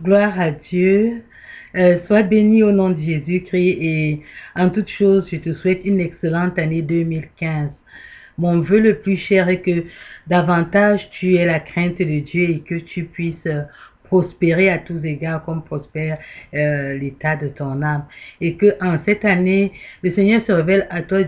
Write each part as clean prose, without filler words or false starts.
Gloire à Dieu. Sois béni au nom de Jésus-Christ et en toute chose, je te souhaite une excellente année 2015. Mon vœu le plus cher est que davantage tu aies la crainte de Dieu et que tu puisses prospérer à tous égards comme prospère l'état de ton âme. Et que en cette année, le Seigneur se révèle à toi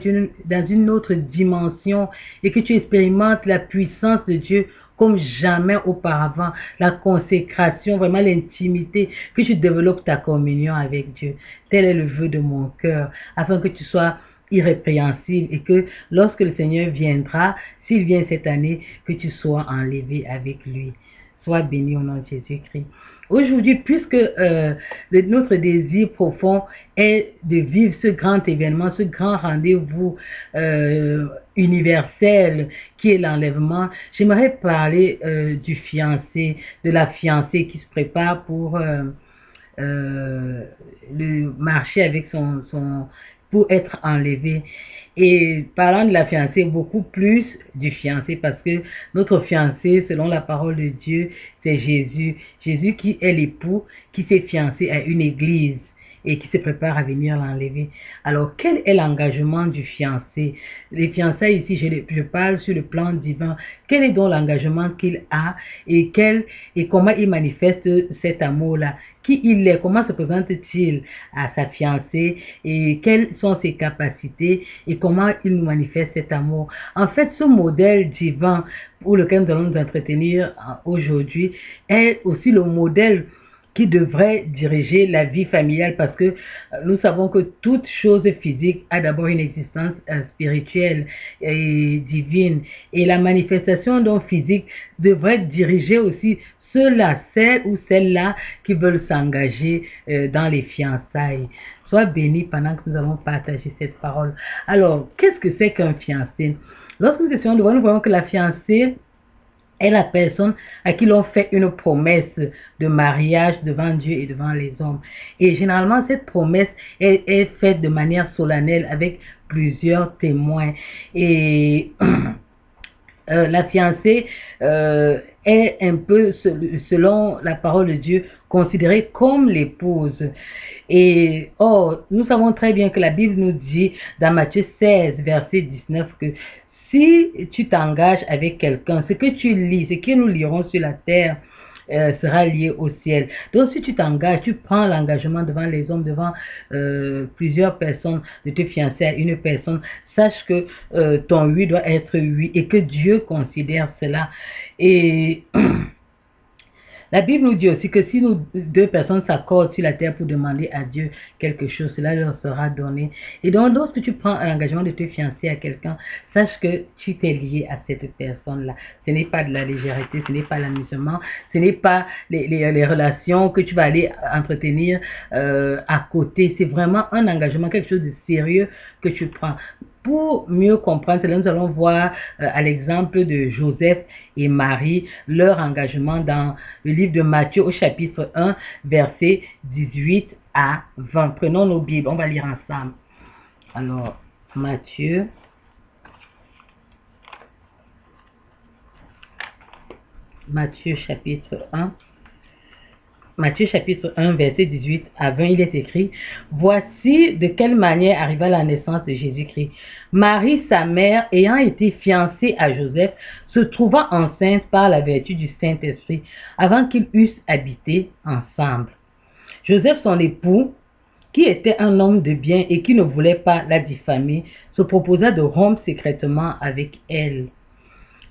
dans une autre dimension et que tu expérimentes la puissance de Dieu comme jamais auparavant, la consécration, vraiment l'intimité, que tu développes ta communion avec Dieu. Tel est le vœu de mon cœur, afin que tu sois irrépréhensible et que lorsque le Seigneur viendra, s'il vient cette année, que tu sois enlevé avec lui. Sois béni au nom de Jésus-Christ. Aujourd'hui, puisque notre désir profond est de vivre ce grand événement, ce grand rendez-vous universel qui est l'enlèvement, j'aimerais parler du fiancé, de la fiancée qui se prépare pour le marcher avec pour être enlevé. Et parlant de la fiancée, beaucoup plus du fiancé, parce que notre fiancé, selon la parole de Dieu, c'est Jésus. Jésus qui est l'époux, qui s'est fiancé à une église et qui se prépare à venir l'enlever. Alors, quel est l'engagement du fiancé? Les fiançailles ici, je parle sur le plan divin. Quel est donc l'engagement qu'il a et comment il manifeste cet amour-là? Qui il est? Comment se présente-t-il à sa fiancée? Et quelles sont ses capacités? Et comment il nous manifeste cet amour? En fait, ce modèle divin pour lequel nous allons nous entretenir aujourd'hui est aussi le modèle qui devrait diriger la vie familiale, parce que nous savons que toute chose physique a d'abord une existence spirituelle et divine, et la manifestation donc physique devrait diriger aussi ceux-là, celles ou celles-là qui veulent s'engager dans les fiançailles. Sois béni pendant que nous allons partager cette parole. Alors, qu'est-ce que c'est qu'un fiancé? Lorsque nous essayons de voir, nous voyons que la fiancée est la personne à qui l'on fait une promesse de mariage devant Dieu et devant les hommes. Et généralement, cette promesse est faite de manière solennelle avec plusieurs témoins. Et la fiancée est un peu, selon la parole de Dieu, considérée comme l'épouse. Et nous savons très bien que la Bible nous dit dans Matthieu 16, verset 19, que si tu t'engages avec quelqu'un, ce que tu lis, ce que nous lirons sur la terre, sera lié au ciel. Donc si tu t'engages, tu prends l'engagement devant les hommes, devant plusieurs personnes, de te fiancer à une personne, sache que ton oui doit être oui et que Dieu considère cela. Et la Bible nous dit aussi que si nous deux personnes s'accordent sur la terre pour demander à Dieu quelque chose, cela leur sera donné. Et donc, lorsque tu prends l'engagement de te fiancer à quelqu'un, sache que tu t'es lié à cette personne-là. Ce n'est pas de la légèreté, ce n'est pas l'amusement, ce n'est pas les relations que tu vas aller entretenir à côté. C'est vraiment un engagement, quelque chose de sérieux que tu prends. Pour mieux comprendre cela, nous allons voir à l'exemple de Joseph et Marie, leur engagement dans le livre de Matthieu au chapitre 1, versets 18 à 20. Prenons nos Bibles, on va lire ensemble. Alors, Matthieu chapitre 1. Matthieu chapitre 1, verset 18 à 20, il est écrit: voici de quelle manière arriva la naissance de Jésus-Christ. Marie, sa mère, ayant été fiancée à Joseph, se trouva enceinte par la vertu du Saint-Esprit, avant qu'ils eussent habité ensemble. Joseph, son époux, qui était un homme de bien et qui ne voulait pas la diffamer, se proposa de rompre secrètement avec elle.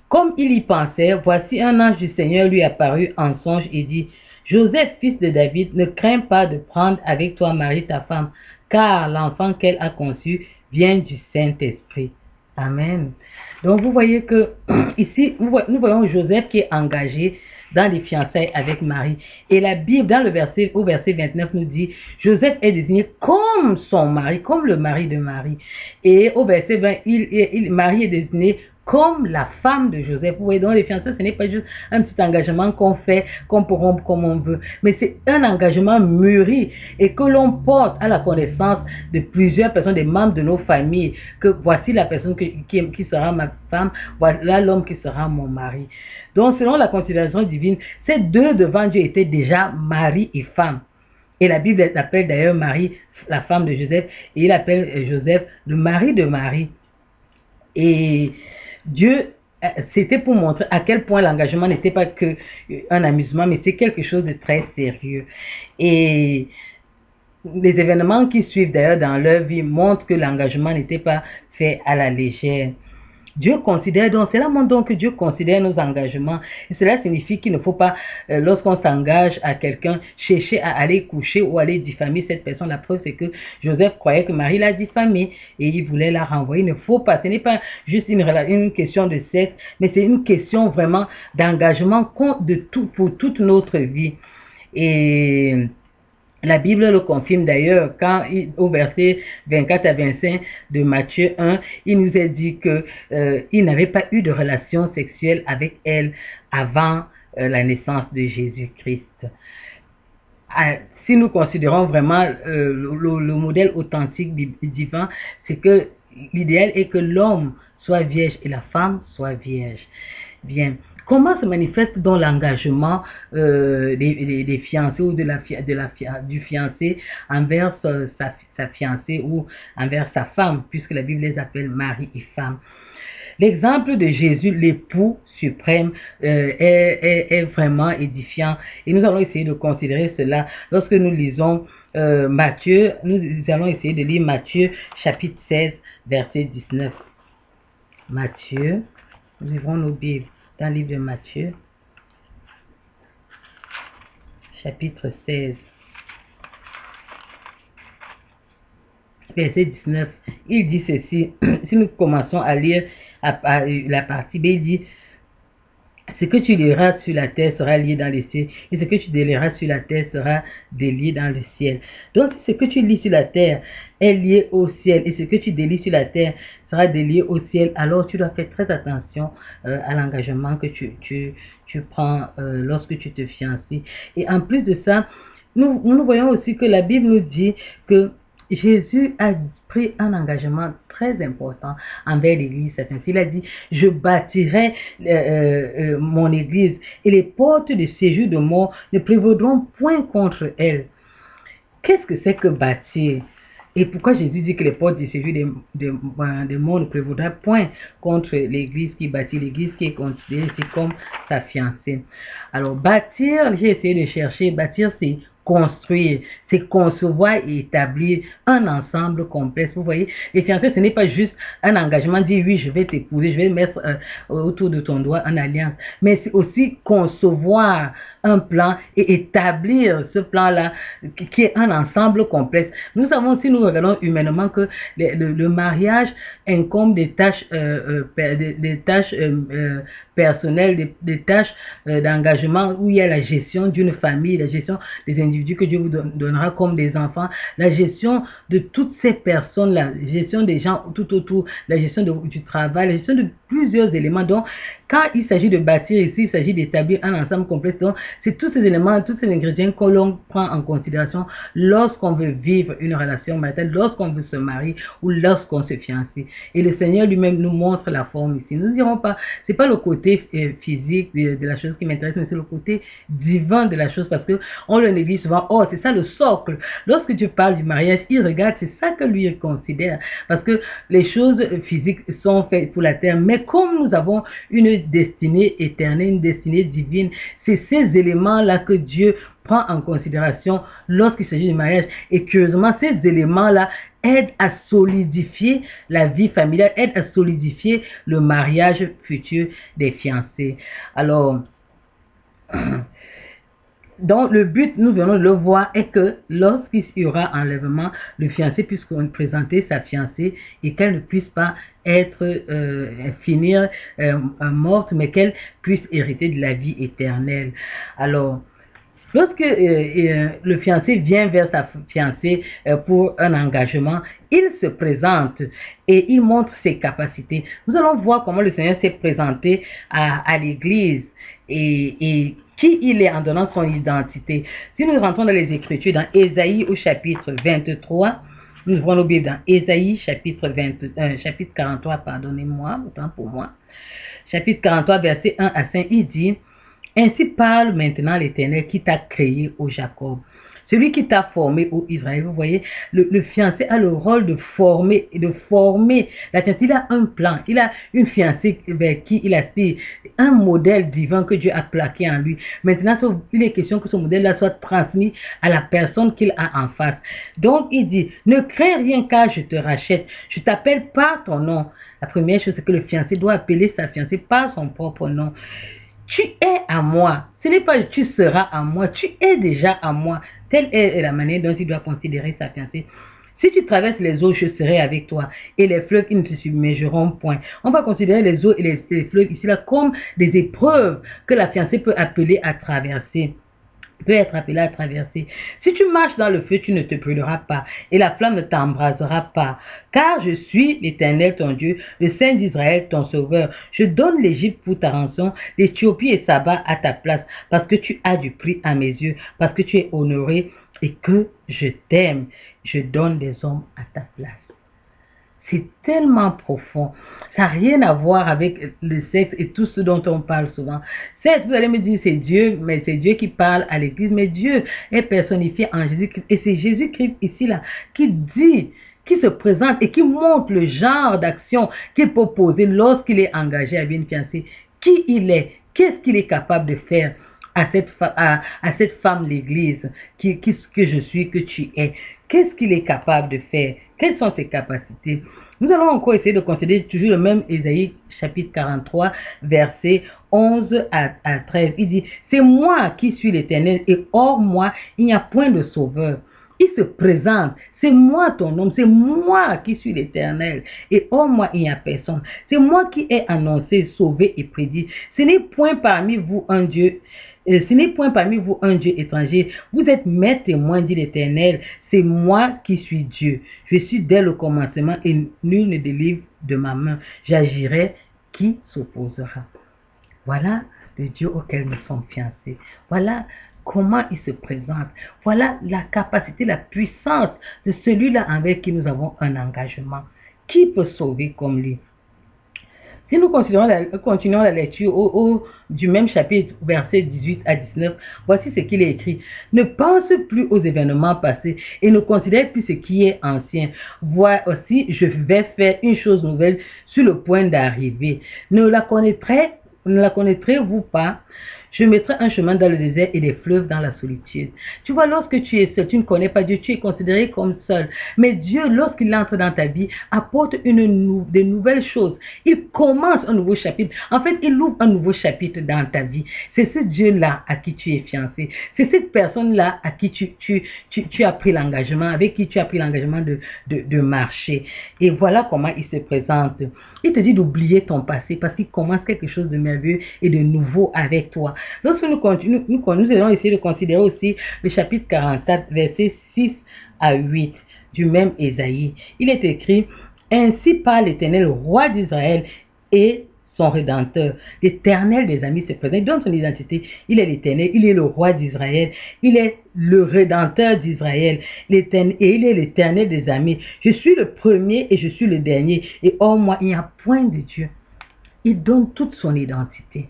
Comme il y pensait, voici un ange du Seigneur lui apparut en songe et dit: Joseph, fils de David, ne crains pas de prendre avec toi Marie ta femme, car l'enfant qu'elle a conçu vient du Saint-Esprit. Amen. Donc vous voyez que ici, nous voyons Joseph qui est engagé dans les fiançailles avec Marie. Et la Bible, dans au verset 29, nous dit: Joseph est désigné comme son mari, comme le mari de Marie. Et au verset 20, Marie est désignée comme la femme de Joseph. Vous voyez, donc les fiançailles, ce n'est pas juste un petit engagement qu'on fait, qu'on peut rompre comme on veut, mais c'est un engagement mûri et que l'on porte à la connaissance de plusieurs personnes, des membres de nos familles, que voici la personne qui sera ma femme, voilà l'homme qui sera mon mari. Donc, selon la considération divine, ces deux devant Dieu étaient déjà mari et femme. Et la Bible appelle d'ailleurs Marie la femme de Joseph, et il appelle Joseph le mari de Marie. Et Dieu, c'était pour montrer à quel point l'engagement n'était pas que un amusement, mais c'est quelque chose de très sérieux. Et les événements qui suivent d'ailleurs dans leur vie montrent que l'engagement n'était pas fait à la légère. Dieu considère donc, c'est là donc que Dieu considère nos engagements. Et cela signifie qu'il ne faut pas, lorsqu'on s'engage à quelqu'un, chercher à aller coucher ou aller diffamer cette personne. La preuve, c'est que Joseph croyait que Marie l'a diffamée et il voulait la renvoyer. Il ne faut pas, ce n'est pas juste une question de sexe, mais c'est une question vraiment d'engagement pour toute notre vie. Et la Bible le confirme d'ailleurs quand au verset 24 à 25 de Matthieu 1, il nous est dit que il n'avait pas eu de relation sexuelle avec elle avant la naissance de Jésus-Christ. Si nous considérons vraiment le modèle authentique divin, c'est que l'idéal est que l'homme soit vierge et la femme soit vierge. Bien. Comment se manifeste donc l'engagement des fiancés ou du fiancé envers sa fiancée ou envers sa femme, puisque la Bible les appelle mari et femme? L'exemple de Jésus, l'époux suprême, est vraiment édifiant et nous allons essayer de considérer cela lorsque nous lisons Matthieu. Nous allons essayer de lire Matthieu chapitre 16, verset 19. Matthieu, nous ouvrons nos Bibles dans le livre de Matthieu, chapitre 16, verset 19. Il dit ceci, si nous commençons à lire la partie B, il dit: ce que tu liras sur la terre sera lié dans les cieux, et ce que tu délieras sur la terre sera délié dans le ciel. Donc, ce que tu lis sur la terre est lié au ciel, et ce que tu délies sur la terre sera délié au ciel. Alors, tu dois faire très attention à l'engagement que tu prends lorsque tu te fiances. Et en plus de ça, nous voyons aussi que la Bible nous dit que Jésus a pris un engagement très important envers l'Église. Il a dit: je bâtirai mon Église et les portes de séjour de mort ne prévaudront point contre elle. Qu'est-ce que c'est que bâtir? Et pourquoi Jésus dit que les portes de séjour de mort ne prévaudront point contre l'Église qui bâtit, l'Église qui est considérée comme sa fiancée? Alors, bâtir, j'ai essayé de chercher, bâtir c'est construire, c'est concevoir et établir un ensemble complexe. Vous voyez, les fiançailles, ce n'est pas juste un engagement, dire oui, je vais t'épouser, je vais mettre autour de ton doigt une alliance, mais c'est aussi concevoir un plan et établir ce plan-là qui est un ensemble complexe. Nous savons, si nous regardons humainement, que le mariage incombe des tâches, personnelles, des tâches d'engagement où il y a la gestion d'une famille, la gestion des individus que Dieu vous donnera comme des enfants, la gestion de toutes ces personnes-là, la gestion des gens tout autour, la gestion du travail, la gestion de plusieurs éléments. Donc, quand il s'agit de bâtir ici, il s'agit d'établir un ensemble complexe. Donc, c'est tous ces éléments, tous ces ingrédients que l'on prend en considération lorsqu'on veut vivre une relation maritale, lorsqu'on veut se marier ou lorsqu'on se fiance. Et le Seigneur lui-même nous montre la forme ici. Nous ne dirons pas, c'est pas le côté physique de la chose qui m'intéresse, mais c'est le côté divin de la chose, parce que on le néglige souvent. Oh, c'est ça le socle. Lorsque tu parles du mariage, il regarde, c'est ça que lui considère, parce que les choses physiques sont faites pour la terre, mais comme nous avons une destinée éternelle, une destinée divine, c'est ces éléments-là que Dieu prend en considération lorsqu'il s'agit du mariage. Et curieusement, ces éléments-là aident à solidifier la vie familiale, aident à solidifier le mariage futur des fiancés. Alors, donc le but, nous venons de le voir, est que lorsqu'il y aura enlèvement, le fiancé puisse présenter sa fiancée et qu'elle ne puisse pas finir morte, mais qu'elle puisse hériter de la vie éternelle. Alors, Lorsque le fiancé vient vers sa fiancée pour un engagement, il se présente et il montre ses capacités. Nous allons voir comment le Seigneur s'est présenté à l'Église et qui il est en donnant son identité. Si nous rentrons dans les Écritures, dans Ésaïe au chapitre 23, nous ouvrons nos Bibles dans Ésaïe chapitre 43, pardonnez-moi, autant pour moi. Chapitre 43, verset 1 à 5, il dit: ainsi parle maintenant l'Éternel qui t'a créé, ô Jacob, celui qui t'a formé, ô Israël. Vous voyez, le fiancé a le rôle de former la fiancée. Il a un plan, il a une fiancée vers qui il a un modèle divin que Dieu a plaqué en lui. Maintenant, il est question que ce modèle-là soit transmis à la personne qu'il a en face. Donc, il dit: ne crains rien car je te rachète, je t'appelle par ton nom. La première chose, c'est que le fiancé doit appeler sa fiancée par son propre nom. Tu es à moi. Ce n'est pas tu seras à moi. Tu es déjà à moi. Telle est la manière dont il doit considérer sa fiancée. Si tu traverses les eaux, je serai avec toi. Et les fleuves, ils ne te submergeront point. On va considérer les eaux et les fleuves ici là comme des épreuves que la fiancée peut appeler à traverser. Peut être appelé à traverser. Si tu marches dans le feu, tu ne te brûleras pas, et la flamme ne t'embrasera pas. Car je suis l'Éternel ton Dieu, le Saint d'Israël ton Sauveur. Je donne l'Égypte pour ta rançon, l'Éthiopie et Saba à ta place, parce que tu as du prix à mes yeux, parce que tu es honoré et que je t'aime. Je donne des hommes à ta place. C'est tellement profond. Ça n'a rien à voir avec le sexe et tout ce dont on parle souvent. Certes, vous allez me dire c'est Dieu, mais c'est Dieu qui parle à l'Église, mais Dieu est personnifié en Jésus-Christ. Et c'est Jésus-Christ ici là qui dit, qui se présente et qui montre le genre d'action qu'il peut poser lorsqu'il est engagé avec une fiancée. Qui il est, qu'est-ce qu'il est capable de faire à cette femme l'Église, que je suis, que tu es. Qu'est-ce qu'il est capable de faire? Quelles sont ses capacités? Nous allons encore essayer de considérer toujours le même Ésaïe chapitre 43, versets 11 à 13. Il dit: c'est moi qui suis l'Éternel et hors moi, il n'y a point de sauveur. Il se présente: c'est moi ton homme, c'est moi qui suis l'Éternel et hors moi il n'y a personne. C'est moi qui ai annoncé, sauvé et prédit. Ce n'est point parmi vous un Dieu. Ce n'est point parmi vous un Dieu étranger. Vous êtes mes témoins, dit l'Éternel. C'est moi qui suis Dieu. Je suis dès le commencement et nul ne délivre de ma main. J'agirai, qui s'opposera? Voilà le Dieu auquel nous sommes fiancés. Voilà comment il se présente. Voilà la capacité, la puissance de celui-là avec qui nous avons un engagement. Qui peut sauver comme lui? Si nous continuons la lecture du même chapitre, versets 18 à 19, voici ce qu'il est écrit. Ne pense plus aux événements passés et ne considère plus ce qui est ancien. Vois aussi, je vais faire une chose nouvelle sur le point d'arriver. Ne la connaîtrez-vous pas? Je mettrai un chemin dans le désert et des fleuves dans la solitude. Tu vois, lorsque tu es seul, tu ne connais pas Dieu, tu es considéré comme seul. Mais Dieu, lorsqu'il entre dans ta vie, apporte de nouvelles choses. Il commence un nouveau chapitre. En fait, il ouvre un nouveau chapitre dans ta vie. C'est ce Dieu-là à qui tu es fiancé. C'est cette personne-là à qui tu as pris l'engagement, avec qui tu as pris l'engagement de marcher. Et voilà comment il se présente. Il te dit d'oublier ton passé parce qu'il commence quelque chose de merveilleux et de nouveau avec toi. Lorsque nous allons essayer de considérer aussi le chapitre 44, versets 6 à 8 du même Ésaïe. Il est écrit: ainsi parle l'Éternel, roi d'Israël et son Rédempteur. L'Éternel des amis se présente, il donne son identité. Il est l'Éternel, il est le roi d'Israël, il est le Rédempteur d'Israël, et il est l'Éternel des amis. Je suis le premier et je suis le dernier, et hors moi, il n'y a point de Dieu. Il donne toute son identité.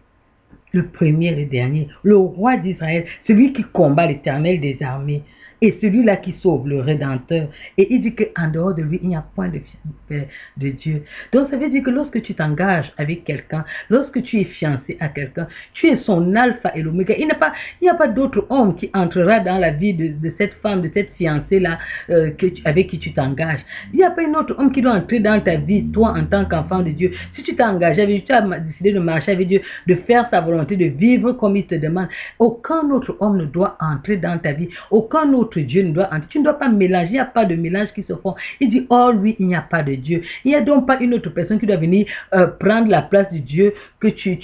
Le premier et le dernier, le roi d'Israël, celui qui combat l'Éternel des armées, et celui-là qui sauve, le Rédempteur. Et il dit qu'en dehors de lui, il n'y a point de Dieu. Donc ça veut dire que lorsque tu t'engages avec quelqu'un, lorsque tu es fiancé à quelqu'un, tu es son alpha et l'oméga. Il n'y a pas d'autre homme qui entrera dans la vie de cette femme, de cette fiancée-là avec qui tu t'engages. Il n'y a pas un autre homme qui doit entrer dans ta vie, toi en tant qu'enfant de Dieu. Si tu t'es engagé avec Dieu, tu as décidé de marcher avec Dieu, de faire sa volonté, de vivre comme il te demande, aucun autre homme ne doit entrer dans ta vie. Aucun autre autre Dieu ne doit entrer. Tu ne dois pas mélanger, il n'y a pas de mélange qui se font. Il dit, oh lui, il n'y a pas de Dieu. Il n'y a donc pas une autre personne qui doit venir prendre la place du Dieu que tu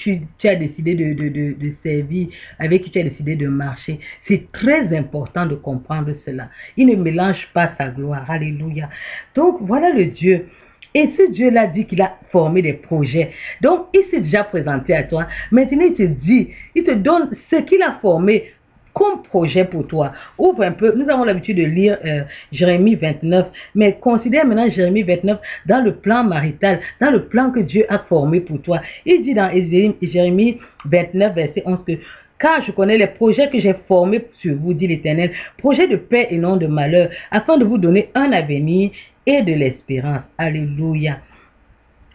as décidé de servir, avec qui tu as décidé de marcher. C'est très important de comprendre cela. Il ne mélange pas sa gloire. Alléluia. Donc voilà le Dieu. Et ce Dieu-là dit qu'il a formé des projets. Donc, il s'est déjà présenté à toi. Maintenant, il te dit, il te donne ce qu'il a formé comme projet pour toi. Ouvre un peu. Nous avons l'habitude de lire Jérémie 29. Mais considère maintenant Jérémie 29 dans le plan marital, dans le plan que Dieu a formé pour toi. Il dit dans Jérémie 29, verset 11 que car je connais les projets que j'ai formés sur vous, dit l'Éternel, projets de paix et non de malheur, afin de vous donner un avenir et de l'espérance. Alléluia.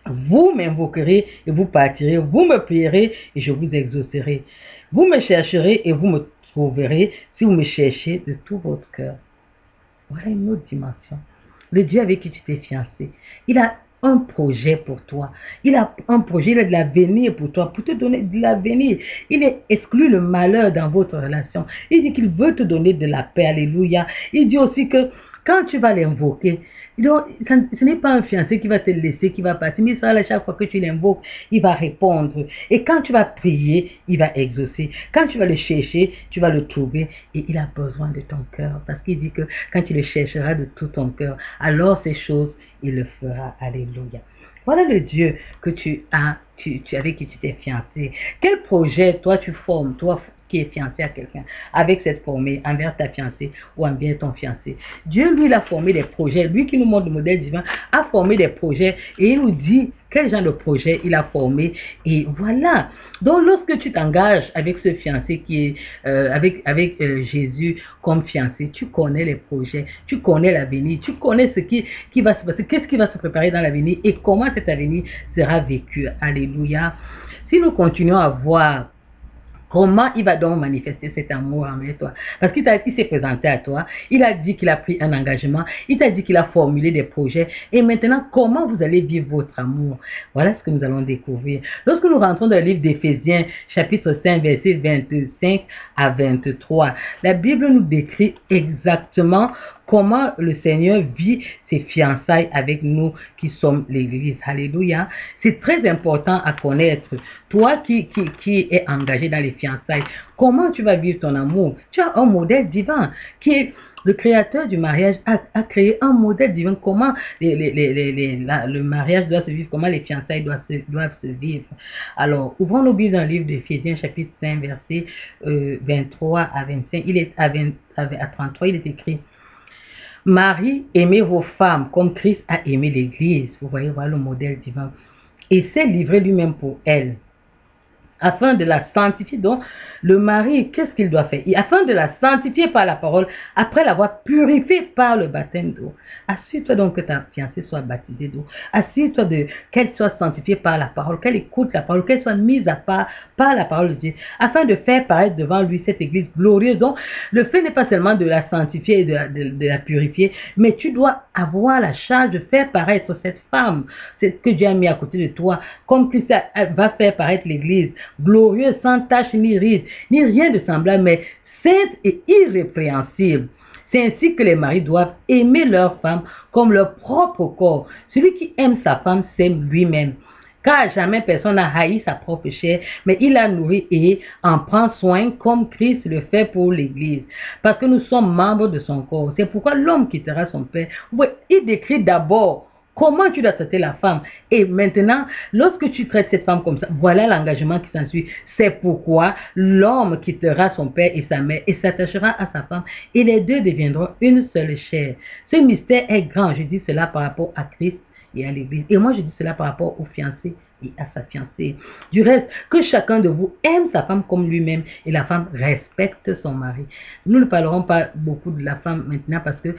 Vous m'invoquerez et vous partirez, vous me prierez et je vous exaucerai. Vous me chercherez et vous me trouverez si vous me cherchez de tout votre cœur. Voilà une autre dimension. Le Dieu avec qui tu t'es fiancé, il a un projet pour toi. Il a un projet, il a de l'avenir pour toi, pour te donner de l'avenir. Il exclut le malheur dans votre relation. Il dit qu'il veut te donner de la paix. Alléluia. Il dit aussi que quand tu vas l'invoquer, ce n'est pas un fiancé qui va te laisser, qui va partir, mais à chaque fois que tu l'invoques, il va répondre. Et quand tu vas prier, il va exaucer. Quand tu vas le chercher, tu vas le trouver. Et il a besoin de ton cœur. Parce qu'il dit que quand tu le chercheras de tout ton cœur, alors ces choses, il le fera. Alléluia. Voilà le Dieu que tu as, avec qui tu t'es fiancé. Quel projet toi tu formes, toi qui es fiancé à quelqu'un, avec cette formée envers ta fiancée ou envers ton fiancé. Dieu, lui, il a formé des projets. Lui qui nous montre le modèle divin, a formé des projets et il nous dit quel genre de projet il a formé. Et voilà. Donc, lorsque tu t'engages avec ce fiancé qui est avec Jésus comme fiancé, tu connais les projets, tu connais l'avenir, tu connais ce qui va se passer, qu'est-ce qui va se préparer dans l'avenir et comment cet avenir sera vécu. Alléluia. Si nous continuons à voir comment il va donc manifester cet amour envers toi? Parce qu'il s'est présenté à toi, il a dit qu'il a pris un engagement, il t'a dit qu'il a formulé des projets. Et maintenant, comment vous allez vivre votre amour? Voilà ce que nous allons découvrir. Lorsque nous rentrons dans le livre d'Éphésiens, chapitre 5, versets 25 à 23, la Bible nous décrit exactement comment le Seigneur vit ses fiançailles avec nous qui sommes l'Église. Alléluia. C'est très important à connaître. Toi qui es engagé dans les fiançailles, comment tu vas vivre ton amour? Tu as un modèle divin qui est le créateur du mariage a créé un modèle divin. Comment le mariage doit se vivre, comment les fiançailles doivent se vivre. Alors, ouvrons nos Bibles dans le livre d'Éphésiens, chapitre 5, verset 23 à 25. Il est à 33, il est écrit: Marie, aimez vos femmes comme Christ a aimé l'Église. Vous voyez, voilà le modèle divin. Et s'est livré lui-même pour elle, afin de la sanctifier. Donc, le mari, qu'est-ce qu'il doit faire? Afin de la sanctifier par la parole, après l'avoir purifiée par le baptême d'eau. Assure-toi donc que ta fiancée soit baptisée d'eau. Assure-toi qu'elle soit sanctifiée par la parole, qu'elle écoute la parole, qu'elle soit mise à part par la parole de Dieu, afin de faire paraître devant lui cette église glorieuse. Donc, le fait n'est pas seulement de la sanctifier et de la purifier, mais tu dois avoir la charge de faire paraître cette femme, c'est ce que Dieu a mis à côté de toi, comme Christ va faire paraître l'église glorieuse, sans tache ni ride, ni rien de semblable, mais sainte et irrépréhensible. C'est ainsi que les maris doivent aimer leur femme comme leur propre corps. Celui qui aime sa femme s'aime lui-même. Car jamais personne n'a haï sa propre chair, mais il la nourrit et en prend soin comme Christ le fait pour l'Église. Parce que nous sommes membres de son corps. C'est pourquoi l'homme quittera son père. Oui, il décrit d'abord comment tu dois traiter la femme. Et maintenant, lorsque tu traites cette femme comme ça, voilà l'engagement qui s'ensuit. C'est pourquoi l'homme quittera son père et sa mère et s'attachera à sa femme. Et les deux deviendront une seule chair. Ce mystère est grand. Je dis cela par rapport à Christ et à l'Église. Et moi, je dis cela par rapport aux fiancés et à sa fiancée. Du reste, que chacun de vous aime sa femme comme lui-même et la femme respecte son mari. Nous ne parlerons pas beaucoup de la femme maintenant parce que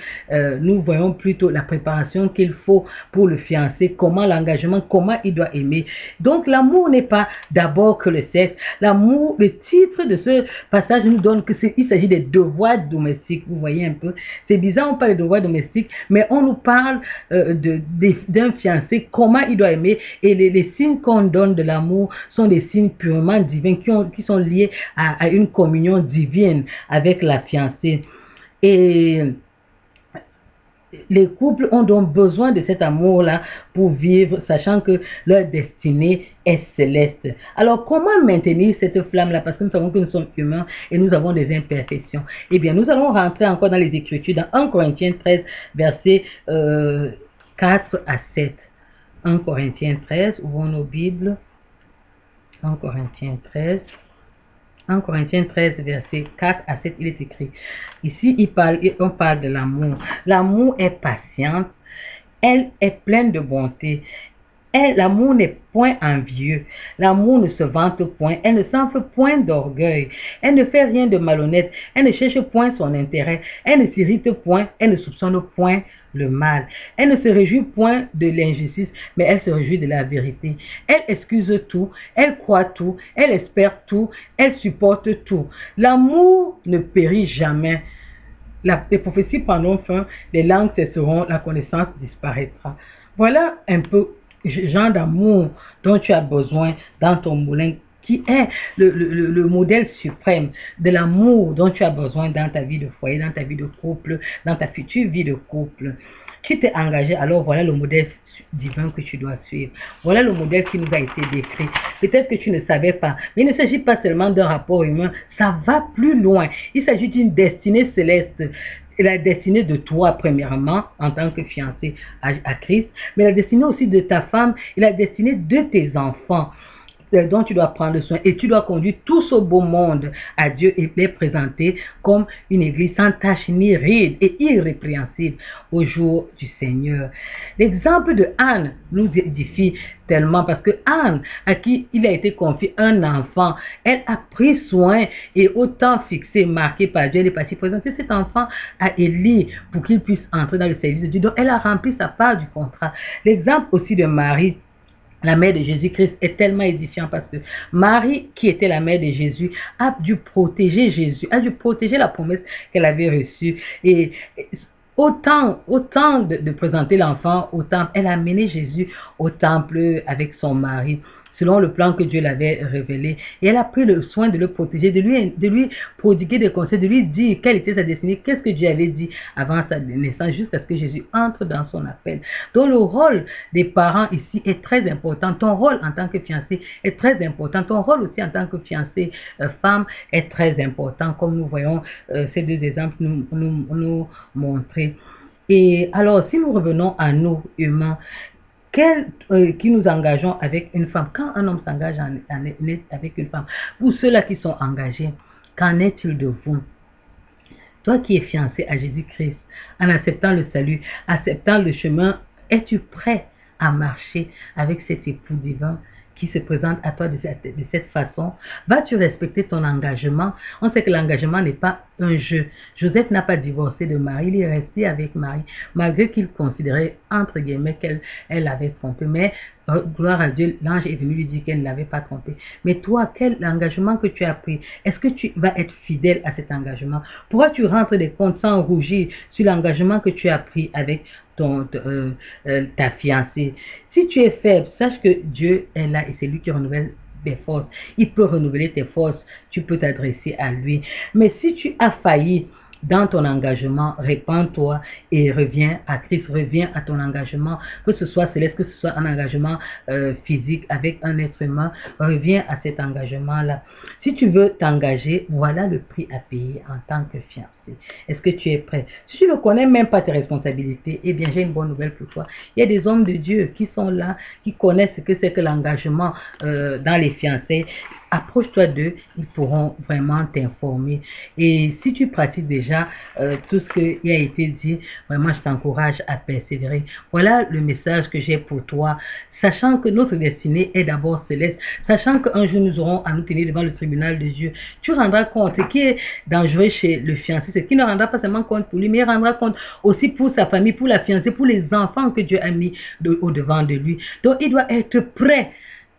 nous voyons plutôt la préparation qu'il faut pour le fiancé, comment l'engagement, comment il doit aimer. Donc l'amour n'est pas d'abord que le sexe. L'amour, le titre de ce passage nous donne qu'il s'agit des devoirs domestiques. Vous voyez un peu, c'est bizarre, on parle de devoirs domestiques, mais on nous parle d'un fiancé, comment il doit aimer, et les signes qu'on donne de l'amour sont des signes purement divins qui sont liés à une communion divine avec la fiancée. Et les couples ont donc besoin de cet amour-là pour vivre, sachant que leur destinée est céleste. Alors, comment maintenir cette flamme-là? Parce que nous savons que nous sommes humains et nous avons des imperfections. Eh bien, nous allons rentrer encore dans les Écritures, dans 1 Corinthiens 13, versets 4 à 7. 1 Corinthiens 13, ouvrons nos Bibles. 1 Corinthiens 13. 1 Corinthiens 13, verset 4 à 7, il est écrit. Ici, on parle de l'amour. L'amour est patiente, elle est pleine de bonté. L'amour n'est point envieux, l'amour ne se vante point, elle ne s'enfle point d'orgueil, elle ne fait rien de malhonnête, elle ne cherche point son intérêt, elle ne s'irrite point, elle ne soupçonne point le mal, elle ne se réjouit point de l'injustice, mais elle se réjouit de la vérité. Elle excuse tout, elle croit tout, elle espère tout, elle supporte tout. L'amour ne périt jamais. Les prophéties prendront fin, les langues cesseront, la connaissance disparaîtra. Voilà un peu genre d'amour dont tu as besoin dans ton moulin, qui est le modèle suprême de l'amour dont tu as besoin dans ta vie de foyer, dans ta vie de couple, dans ta future vie de couple. Tu t'es engagé, alors voilà le modèle divin que tu dois suivre. Voilà le modèle qui nous a été décrit. Peut-être que tu ne savais pas, mais il ne s'agit pas seulement d'un rapport humain, ça va plus loin. Il s'agit d'une destinée céleste. La destinée de toi, premièrement, en tant que fiancé à Christ, mais la destinée aussi de ta femme et la destinée de tes enfants dont tu dois prendre soin, et tu dois conduire tout ce beau monde à Dieu et les présenter comme une église sans tache ni ride et irrépréhensible au jour du Seigneur. L'exemple de Anne nous édifie tellement parce que Anne, à qui il a été confié un enfant, elle a pris soin et au temps fixé, marqué par Dieu, elle est partie présenter cet enfant à Élie pour qu'il puisse entrer dans le service de Dieu. Donc elle a rempli sa part du contrat. L'exemple aussi de Marie, la mère de Jésus-Christ, est tellement édifiant parce que Marie, qui était la mère de Jésus, a dû protéger Jésus, a dû protéger la promesse qu'elle avait reçue. Et autant de présenter l'enfant au temple, elle a amené Jésus au temple avec son mari, selon le plan que Dieu l'avait révélé. Et elle a pris le soin de le protéger, de lui prodiguer des conseils, de lui dire quelle était sa destinée, qu'est-ce que Dieu avait dit avant sa naissance, jusqu'à ce que Jésus entre dans son appel. Donc le rôle des parents ici est très important. Ton rôle en tant que fiancé est très important. Ton rôle aussi en tant que fiancé femme est très important, comme nous voyons ces deux exemples nous montrer. Et alors, si nous revenons à nous, humains, qui nous engageons avec une femme, quand un homme s'engage avec une femme, pour ceux-là qui sont engagés, qu'en est-il de vous? Toi qui es fiancé à Jésus-Christ, en acceptant le salut, acceptant le chemin, es-tu prêt à marcher avec cet époux divin qui se présente à toi de cette façon? Vas-tu respecter ton engagement? On sait que l'engagement n'est pas un jeu. Joseph n'a pas divorcé de Marie, il est resté avec Marie, malgré qu'il considérait, entre guillemets, qu'elle l'avait trompé. Mais, gloire à Dieu, l'ange est venu lui dire qu'elle ne l'avait pas trompé. Mais toi, quel engagement que tu as pris? Est-ce que tu vas être fidèle à cet engagement? Pourras-tu rendre des comptes sans rougir sur l'engagement que tu as pris avec ta fiancée? Si tu es faible, sache que Dieu est là et c'est lui qui renouvelle des forces. Il peut renouveler tes forces, tu peux t'adresser à lui. Mais si tu as failli dans ton engagement, répands-toi et reviens à Christ, reviens à ton engagement, que ce soit céleste, que ce soit un engagement physique avec un être humain, reviens à cet engagement-là. Si tu veux t'engager, voilà le prix à payer en tant que fiancé. Est-ce que tu es prêt? Si tu ne connais même pas tes responsabilités, eh bien j'ai une bonne nouvelle pour toi. Il y a des hommes de Dieu qui sont là, qui connaissent ce que c'est que l'engagement dans les fiançailles. Approche-toi d'eux, ils pourront vraiment t'informer. Et si tu pratiques déjà tout ce qui a été dit, vraiment je t'encourage à persévérer. Voilà le message que j'ai pour toi. Sachant que notre destinée est d'abord céleste, sachant qu'un jour nous aurons à nous tenir devant le tribunal de Dieu, tu rendras compte. Ce qui est dangereux chez le fiancé, c'est qu'il ne rendra pas seulement compte pour lui, mais il rendra compte aussi pour sa famille, pour la fiancée, pour les enfants que Dieu a mis au devant de lui. Donc il doit être prêt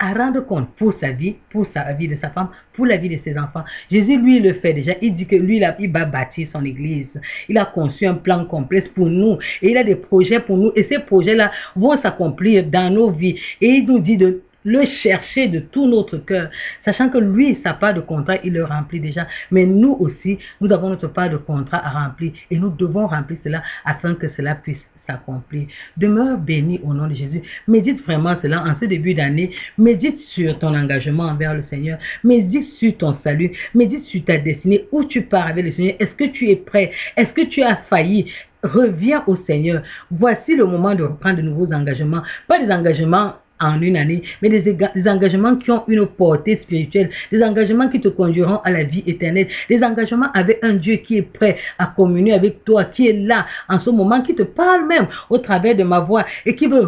à rendre compte pour sa vie de sa femme, pour la vie de ses enfants. Jésus, lui, le fait déjà. Il dit que lui, il va bâtir son église. Il a conçu un plan complexe pour nous. Et il a des projets pour nous. Et ces projets-là vont s'accomplir dans nos vies. Et il nous dit le chercher de tout notre cœur, sachant que lui, sa part de contrat, il le remplit déjà. Mais nous aussi, nous avons notre part de contrat à remplir et nous devons remplir cela afin que cela puisse s'accomplir. Demeure béni au nom de Jésus. Médite vraiment cela en ce début d'année. Médite sur ton engagement envers le Seigneur. Médite sur ton salut. Médite sur ta destinée. Où tu pars avec le Seigneur. Est-ce que tu es prêt? Est-ce que tu as failli? Reviens au Seigneur. Voici le moment de reprendre de nouveaux engagements. Pas des engagements en une année, mais des engagements qui ont une portée spirituelle, des engagements qui te conduiront à la vie éternelle, des engagements avec un Dieu qui est prêt à communier avec toi, qui est là en ce moment, qui te parle même au travers de ma voix et qui veut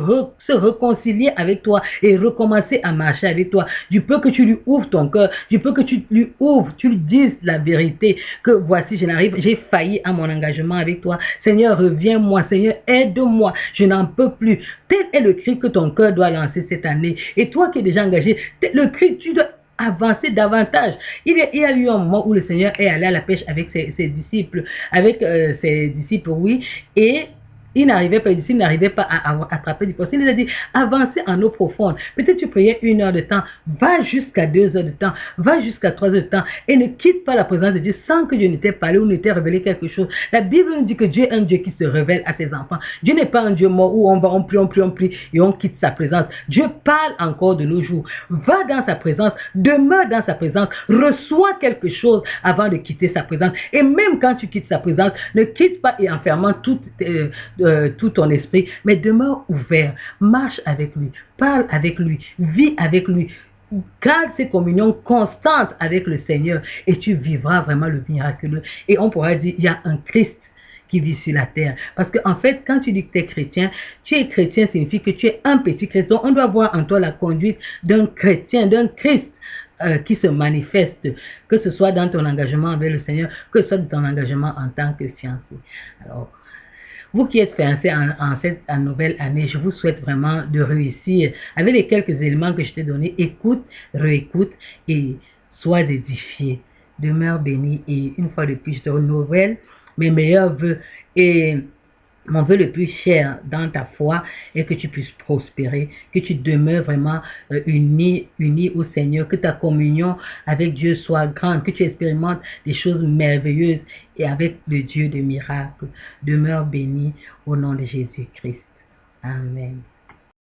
se réconcilier avec toi et recommencer à marcher avec toi. Du peu que tu lui ouvres ton cœur, du peu que tu lui ouvres, tu lui dises la vérité, que voici, j'ai failli à mon engagement avec toi. Seigneur, reviens-moi, Seigneur, aide-moi, je n'en peux plus. Tel est le cri que ton cœur doit lancer cette année. Et toi qui es déjà engagé, le cri, tu dois avancer davantage. Il y a eu un moment où le Seigneur est allé à la pêche avec ses disciples, oui, et il n'arrivait pas à attraper du poisson. Il a dit, avancez en eau profonde. Peut-être tu priais 1 heure de temps, va jusqu'à 2 heures de temps, va jusqu'à 3 heures de temps, et ne quitte pas la présence de Dieu sans que Dieu ne t'ait parlé ou ne t'ait révélé quelque chose. La Bible nous dit que Dieu est un Dieu qui se révèle à ses enfants. Dieu n'est pas un Dieu mort où on prie et on quitte sa présence. Dieu parle encore de nos jours. Va dans sa présence, demeure dans sa présence, reçois quelque chose avant de quitter sa présence. Et même quand tu quittes sa présence, ne quitte pas et enfermant tout ton esprit, mais demeure ouvert, marche avec lui, parle avec lui, vis avec lui, garde ces communions constantes avec le Seigneur et tu vivras vraiment le miraculeux. Et on pourra dire, il y a un Christ qui vit sur la terre. Parce qu'en fait, quand tu dis que tu es chrétien signifie que tu es un petit chrétien. On doit voir en toi la conduite d'un chrétien, d'un Christ qui se manifeste, que ce soit dans ton engagement avec le Seigneur, que ce soit dans ton engagement en tant que fiancé. Alors, vous qui êtes fiancés en cette nouvelle année, je vous souhaite vraiment de réussir avec les quelques éléments que je t'ai donnés. Écoute, réécoute et sois édifié. Demeure béni et une fois de plus, je te renouvelle mes meilleurs vœux et mon vœu le plus cher dans ta foi est que tu puisses prospérer, que tu demeures vraiment uni au Seigneur, que ta communion avec Dieu soit grande, que tu expérimentes des choses merveilleuses et avec le Dieu des miracles. Demeure béni au nom de Jésus-Christ. Amen.